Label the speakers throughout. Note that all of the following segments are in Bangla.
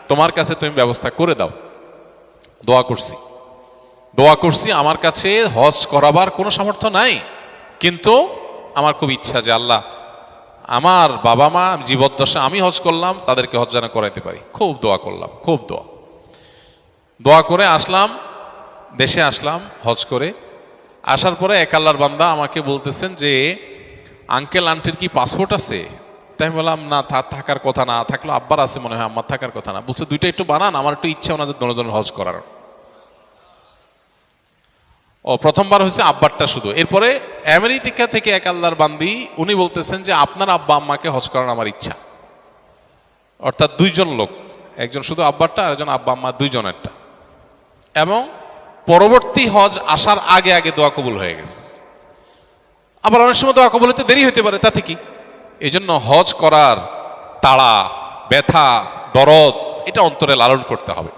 Speaker 1: তোমার কাছে তুমি ব্যবস্থা করে দাও। দোয়া করছি আমার কাছে হজ করাবার কোনো সামর্থ্য নাই, কিন্তু আমার খুব ইচ্ছা যে আল্লাহ আমার বাবা মা জীবদ্দশা আমি হজ করলাম, তাদেরকে হজ যেন করাইতে পারি। খুব দোয়া করলাম, খুব দোয়া করে আসলাম, দেশে আসলাম হজ করে। আসার পরে এক আল্লাহর বান্দা আমাকে বলতেছেন যে আঙ্কেল আন্টির কি পাসপোর্ট আছে? তাই আমি বললাম না, থাকার কথা না, থাকলো আব্বার আছে মনে হয়, আমার থাকার কথা না। বলছে দুইটা একটু বানান, আমার একটু ইচ্ছা ওনাদের দুজনের হজ করার। ও প্রথমবার হয়েছে আব্বারটা শুধু। এরপরে আমেরিকা থেকে এক আল্লাহর বান্দি উনি বলতেছেন যে আপনার আব্বা আম্মাকে হজ করার আমার ইচ্ছা। অর্থাৎ দুইজন লোক, একজন শুধু আব্বারটা আর একজন আব্বা আম্মা দুইজনেরটা। এবং পরবর্তী হজ আসার আগে আগে দোয়া কবুল হয়ে গেছে। আবার অনেক সময় দোয়া কবুল হতে দেরি হতে পারে, তাতে কি? এই জন্য হজ করার তাড়া, ব্যথা, দরদ এটা অন্তরে লালন করতে হবে,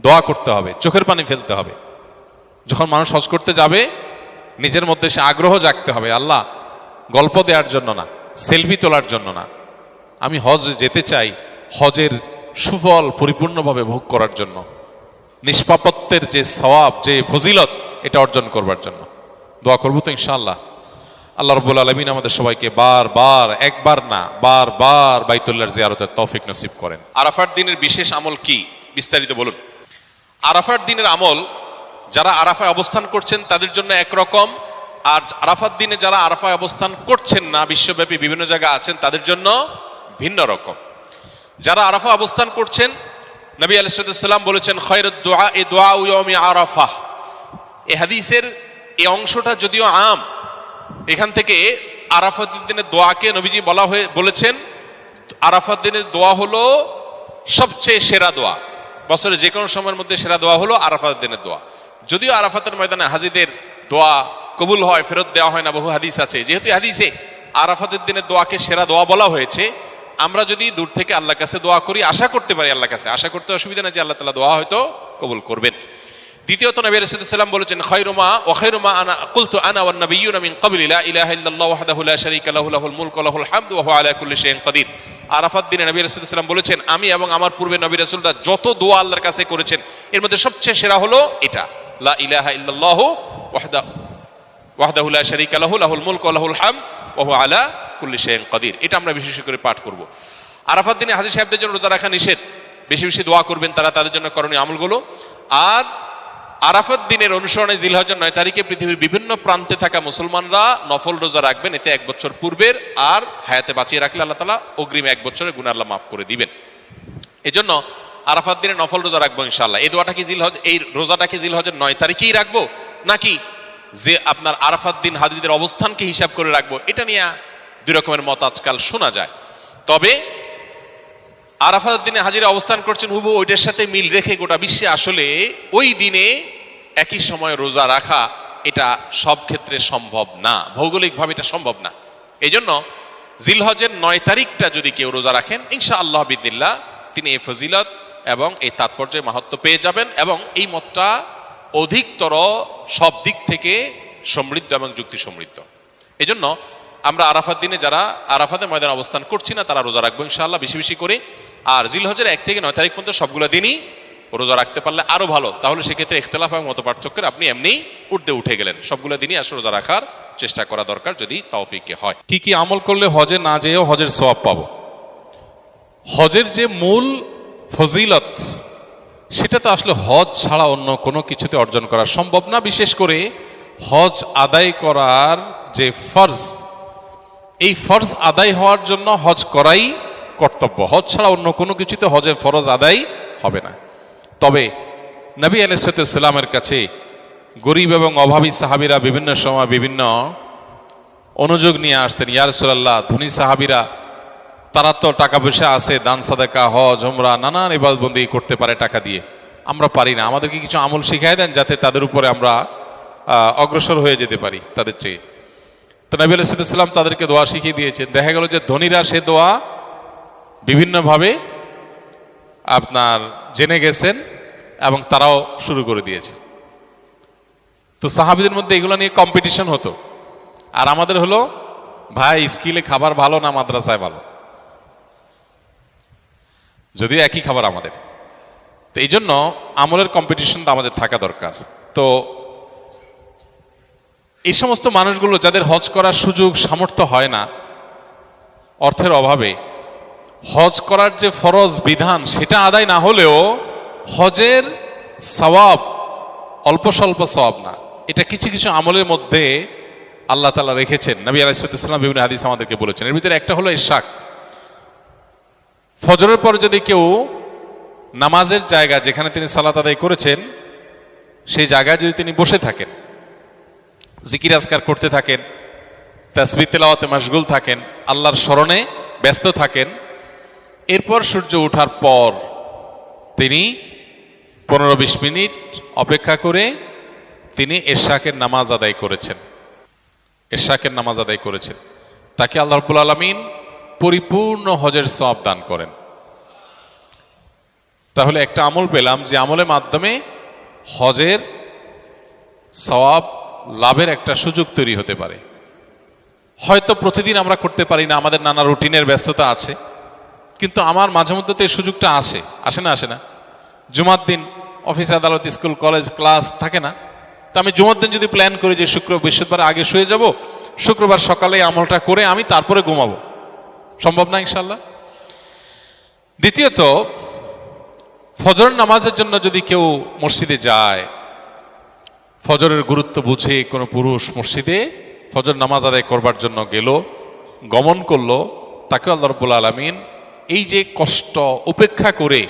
Speaker 1: দোয়া করতে হবে, চোখের পানি ফেলতে হবে। যখন মানুষ হজ করতে যাবে নিজের মধ্যে সে আগ্রহ জাগতে হবে, আল্লাহ গল্প দেওয়ার জন্য না, সেলফি তোলার জন্য না, আমি হজ যেতে চাই হজের সুফল পরিপূর্ণভাবে ভোগ করার জন্য, নিষ্পাপত্বের যে সওয়াব, যে ফজিলত এটা অর্জন করবার জন্য। দোয়া করবো তো ইনশাআল্লাহ। আল্লাহ রাব্বুল আলামিন আমাদের সবাইকে বারবার, একবার না বারবার বাইতুল্লাহর জিয়ারতের তৌফিক নসিব করেন। আরাফার দিনের বিশেষ আমল কি, বিস্তারিত বলুন। আরাফার দিনের আমল যারা আরাফায় অবস্থান করছেন তাদের জন্য একরকম, আর আরাফার দিনে যারা আরাফায় অবস্থান করছেন না, বিশ্বব্যাপী বিভিন্ন জায়গায় আছেন, তাদের জন্য ভিন্ন রকম। যারা আরাফা অবস্থান করছেন, নবী আলাইহিস সালাম বলেছেন খায়রুদ দুআ দুআউ ইয়াউমি আরাফা। এই হাদিসের এই অংশটা যদিও আম, এখান থেকে আরাফাতের দিনে দোয়াকে নবীজি বলেছেন আরাফাত দিনের দোয়া হলো সবচেয়ে সেরা দোয়া। বছরের যে কোনো সময়ের মধ্যে সেরা দোয়া হলো আরাফাত দিনের দোয়া। যদিও আরাফাতের ময়দানে হাজিদের দোয়া কবুল হয়, ফেরত দেওয়া হয় না, বহু হাদিস আছে। যেহেতু হাদিসে আরাফাতের দিনের দোয়াকে সেরা দোয়া বলা হয়েছে, আমরা যদি দূর থেকে আল্লাহর কাছে দোয়া করি, আশা করতে পারি আল্লাহর কাছে, আশা করতে অসুবিধা নেই যে আল্লাহ তাআলা দোয়া হয়তো কবুল করবেন। দ্বিতীয়ত নবী আলাইহিস সালাম বলেছেন খায়রুমা ওয়া খায়রুমা আনা কুলতু আনা ওয়ান নাবিয়্যুনা মিন ক্বাবলি লা ইলাহা ইল্লাল্লাহু ওয়াহদাহু লা শারীকা লাহু লাহুল মুলকু ওয়া লাহুল হামদু ওয়া হুয়া আলা কুল্লি শাইইন কাদির। আরাফাত দিনে নবী আলাইহিস সালাম বলেছেন আমি এবং আমার পূর্বে নবী রাসূলরা যত দোয়া আল্লাহর কাছে করেছেন এর মধ্যে সবচেয়ে সেরা হলো এটা, লা ইলাহা ইল্লাল্লাহু ওয়াহদাহু লা শারীকা লাহু লাহুল মুলকু ওয়া লাহুল হামদু ওয়া হুয়া আলা কুল্লি শাইইন কাদির। এটা আমরা বিশেষ করে পাঠ করব। আরাফাত দিনে হাজী সাহেবদের জন্য রোজা রাখা নিষেধ, বেশি বেশি দোয়া করবেন তারা, তাদের জন্য করণীয় আমলগুলো। আর আরাফাত দিনের অনুসরণে জিলহজের 9 তারিখে পৃথিবীর বিভিন্ন প্রান্তে থাকা মুসলমানরা নফল রোজা রাখবেন। এতে 1 বছর পূর্বের আর হায়াতে বাঁচিয়ে রাখলে আল্লাহ তাআলা অগ্রিম 1 বছরের গুনাহ আল্লাহ মাফ করে দিবেন। এজন্য আরাফাত দিনে নফল রোজা রাখবো ইনশাআল্লাহ। এই দোয়াটা কি এই রোজাটা কি জিলহজের 9 তারিখেই রাখবো, নাকি যে আপনার আরাফাত দিন হাজিদের অবস্থানকে হিসাব করে রাখবো, এটা নিয়ে দুই রকমের মত আজকাল শোনা যায়। তবে আরাফাত দিনে হাজিরা অবস্থান করছেন হুবহু ওইটার সাথে মিল রেখে গোটা বিশ্বে আসলে ওই দিনে একই সময় রোজা রাখা এটা সব ক্ষেত্রে সম্ভব না, ভৌগোলিকভাবে এটা সম্ভব না। এই জন্য জিলহজের 9 তারিখটা যদি কেউ রোজা রাখেন ইনশাআল্লাহ বিদিনিল্লাহ তিনি এই ফজিলত এবং এই তাৎপর্য মাহাত্ম্য পেয়ে যাবেন, এবং এই মতটা অধিকতর সব দিক থেকে সমৃদ্ধ এবং যুক্তি সমৃদ্ধ। এই জন্য আমরা আরাফাত দিনে যারা আরাফাতের ময়দানে অবস্থান করছি না তারা রোজা রাখবো ইনশাআল্লাহ বেশি বেশি করে। আর জিলহজের 1 থেকে 9 তারিখ পর্যন্ত সবগুলো দিনই রোজা রাখতে পারলে আরো ভালো, তাহলে সেক্ষেত্রে ইখতিলাফ এবং মত পার্থক্যের আপনি এমনি উঠে গেলেন। সবগুলো দিনই আসলে রোজা রাখার চেষ্টা করা দরকার যদি তৌফিকে হয়। কি কি আমল করলে হজে না যেয়েও হজের সওয়াব পাবো? হজের যে মূল ফজিলত সেটা তো আসলে হজ ছাড়া অন্য কোনো কিছুতে অর্জন করা সম্ভব না। বিশেষ করে হজ আদায় করার যে ফরজ, এই ফরজ আদায় হওয়ার জন্য হজ করাই কর্তব্য। হজ ছাড়া অন্য কোনো কিছুতে হজের ফরজ আদায় হবে না। তবে নবী আলাইহিস সালামের কাছে গরিব এবং অভাবী সাহাবীরা বিভিন্ন সময় বিভিন্ন অনুযোগ নিয়ে আসতেন। ইয়া রাসূলুল্লাহ, ধনী সাহাবীরা তারা তো টাকা পয়সা আছে, দান সাদাকা হজ উমরা নানান ইবাদত বন্দেগী করতে পারে টাকা দিয়ে, আমরা পারি না, আমাদেরকে কিছু আমল শিখাই দেন যাতে তাদের উপরে আমরা অগ্রসর হয়ে যেতে পারি তাদের চেয়ে। তো নবী আলাইহিস সালাম তাদেরকে দোয়া শিখিয়ে দিয়েছেন। দেখা গেল যে ধনীরা সে দোয়া বিভিন্নভাবে আপনার জেনে গেছেন এবং তারাও শুরু করে দিয়েছে। তো সাহাবীদের মধ্যে এগুলো নিয়ে কম্পিটিশন হতো। আর আমাদের হলো ভাই স্কিলে খাবার ভালো না মাদ্রাসায় ভালো। যদিও একই খাবার আমাদের। তো এই জন্য আমলের কম্পিটিশনটা আমাদের থাকা দরকার। তো এই সমস্ত মানুষগুলো যাদের হজ করার সুযোগ সামর্থ্য হয় না অর্থের অভাবে, হজ করার যে ফরজ বিধান সেটা আদায় না হলেও হজের সওয়াব অল্প স্বল্প সওয়াব না, এটা কিছু কিছু আমলের মধ্যে আল্লাহ তাআলা রেখেছেন। নবী আলাইহিস সালাম বিভিন্ন হাদিস আমাদেরকে বলেছেন। এর ভিতরে একটা হলো ইশরাক। ফজরের পর যদি কেউ নামাজের জায়গা যেখানে তিনি সালাত আদায় করেছেন সেই জায়গায় যদি তিনি বসে থাকেন, জিকির আজকার করতে থাকেন, তাসবিহ তেলাওয়াতে মাশগুল থাকেন, আল্লাহর স্মরণে ব্যস্ত থাকেন, এরপর সূর্য ওঠার পর তিনি 15-20 মিনিট অপেক্ষা করে তিনি ইশরাকের নামাজ আদায় করেছেন, ইশরাকের নামাজ আদায় করেছেন, তাকে আল্লাহ রাব্বুল আলামিন পরিপূর্ণ হজের সওয়াব দান করেন। তাহলে একটা আমল পেলাম যে আমলের মাধ্যমে হজের সওয়াব লাভের একটা সুযোগ তৈরি হতে পারে। হয়তো প্রতিদিন আমরা করতে পারি না, আমাদের নানা রুটিনের ব্যস্ততা আছে, কিন্তু আমার মাঝে মধ্যে তো এই সুযোগটা আসে না। জুমার দিন অফিস আদালত স্কুল কলেজ ক্লাস থাকে না, তো আমি জুমার দিন যদি প্ল্যান করি যে বৃহস্পতিবার আগে শুয়ে যাব, শুক্রবার সকালে আমলটা করে আমি তারপরে ঘুমাবো, সম্ভব না ইনশাল্লাহ। দ্বিতীয়ত, ফজর নামাজের জন্য যদি কেউ মসজিদে যায়, ফজরের গুরুত্ব বুঝে কোনো পুরুষ মসজিদে ফজর নামাজ আদায় করবার জন্য গমন করলো, তাকে আল্লাহ রাব্বুল আলামিন এই যে কষ্ট উপেক্ষা করে,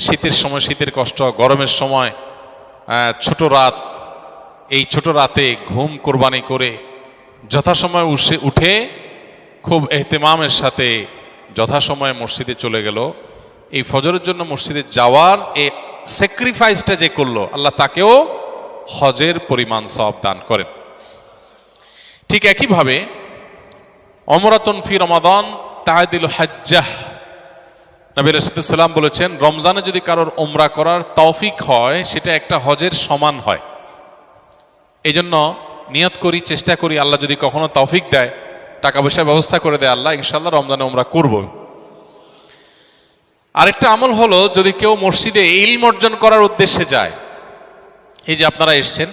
Speaker 1: শীতের সময় শীতের কষ্ট, গরমের সময় ছোট রাত, এই ছোট রাতে ঘুম কোরবানি করে যথাসময় উঠে খুব এহতেমামের সাথে যথাসময়ে মসজিদে চলে গেল, এই ফজরের জন্য মসজিদে যাওয়ার এই স্যাক্রিফাইসটা যে করলো, আল্লাহ তাকেও হজের পরিমাণ সওয়াব দান করেন। ঠিক একইভাবে ওমরাতুন ফি রমাদান তা'দিলু হাজ্জাহ, নবী রাসূলুল্লাহ সাল্লাল্লাহু আলাইহি ওয়াসাল্লাম বলেছেন, রমজানে যদি কারোর ওমরা করার তৌফিক হয় সেটা একটা হজের সমান হয়। এই জন্য নিয়ত করি, চেষ্টা করি, আল্লাহ যদি কখনো তৌফিক দেয়, টাকা পয়সার ব্যবস্থা করে দেয় আল্লাহ, ইনশাআল্লাহ রমজানে ওমরা করব। আরেকটা আমল হলো, যদি কেউ মসজিদে ইলম অর্জন করার উদ্দেশ্যে যায়, এই যে আপনারা এসছেন,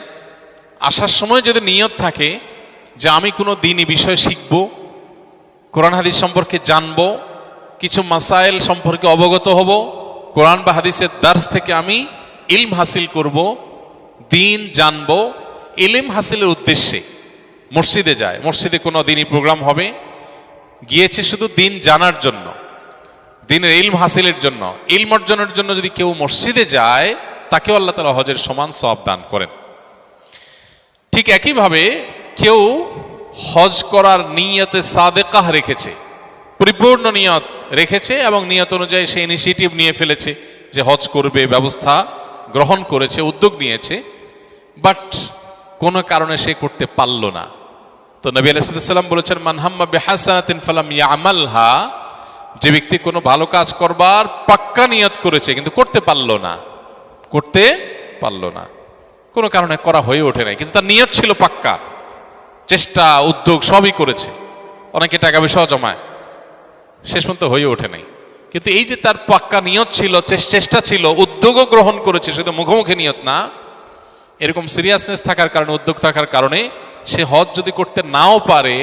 Speaker 1: আসার সময় যদি নিয়ত থাকে যে আমি কোনো দ্বীনি বিষয় শিখব, কোরআন হাদিস সম্পর্কে জানবো, কিছু মাসাইল সম্পর্কে অবগত হব, কোরআন বা হাদিসের দার্স থেকে আমি ইলম হাসিল করব, দ্বীন জানবো, ইলম হাসিলের উদ্দেশ্যে মসজিদে যায়, মসজিদে কোনো দ্বীনি প্রোগ্রাম হবে, গিয়েছে শুধু দ্বীন জানার জন্য, দ্বীনের ইলম হাসিলের জন্য, ইলম অর্জনের জন্য যদি কেউ মসজিদে যায়, তাকেও আল্লাহ তাআলা হজের সমান সওয়াব দান করেন। ঠিক একইভাবে কেউ হজ করার নিয়তে সাদেকাহ রেখেছে, পরিপূর্ণ নিয়ত রেখেছে এবং নিয়ত অনুযায়ী সে ইনিশিয়েটিভ নিয়ে ফেলেছে যে হজ করবে, ব্যবস্থা গ্রহণ করেছে, উদ্যোগ নিয়েছে, বাট কোনো কারণে সে করতে পারল না, তো নবী আলাইহিস সালাম বলেছেন, মান হাম্মা বিহাসানাতিন ফালাম ইয়ামালহা, যে ব্যক্তি কোনো ভালো কাজ করবার পাক্কা নিয়ত করেছে কিন্তু করতে পারল না, কোনো কারণে করা হয়ে ওঠে নাই, কিন্তু তার নিয়ত ছিল পাক্কা, চেষ্টা উদ্যোগ সবই করেছে, অনেকে টাকা পয়সাও জমায়, শেষ পর্যন্ত হয়ে ওঠে নাই, কিন্তু এই যে তার পাক্কা নিয়ত ছিল, চেষ্টা ছিল, উদ্যোগও গ্রহণ করেছে, শুধু মুখোমুখি নিয়ত না, এরকম সিরিয়াসনেস থাকার কারণে, উদ্যোগ থাকার কারণে সে হজ যদি করতে নাও পারে,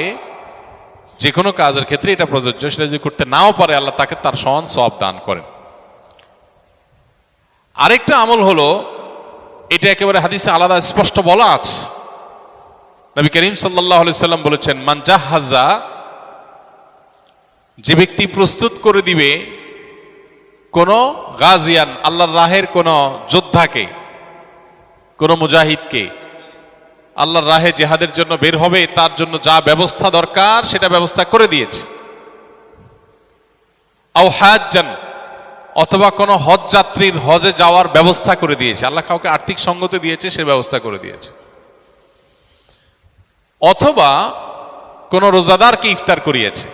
Speaker 1: যে কোনো কাজের ক্ষেত্রে এটা প্রযোজ্য, সেটা যদি করতে নাও পারে, আল্লাহ তাকে তার সমান সওয়াব দান করেন। আরেকটা আমল হলো, এটা একেবারে হাদিসে আলাদা স্পষ্ট বলা আছে, নবী করিম সাল্লাল্লাহু আলাইহি সাল্লাম বলেছেন, মান জাহাজা, যে ব্যক্তি প্রস্তুত করে দিবে কোন গাজিয়ান, আল্লাহর রাহের কোন যোদ্ধাকে, কোন মুজাহিদকে, আল্লাহর রাহে জিহাদের জন্য বের হবে, তার জন্য যা ব্যবস্থা দরকার সেটা ব্যবস্থা করে দিয়েছে, আও হাজ্জান, অথবা কোন হজ যাত্রীর হজে যাওয়ার ব্যবস্থা করে দিয়েছে, আল্লাহ কাউকে আর্থিক সঙ্গতি দিয়েছে, সে ব্যবস্থা করে দিয়েছে, অথবা কোন রোজাদারকে ইফতার করিয়েছে,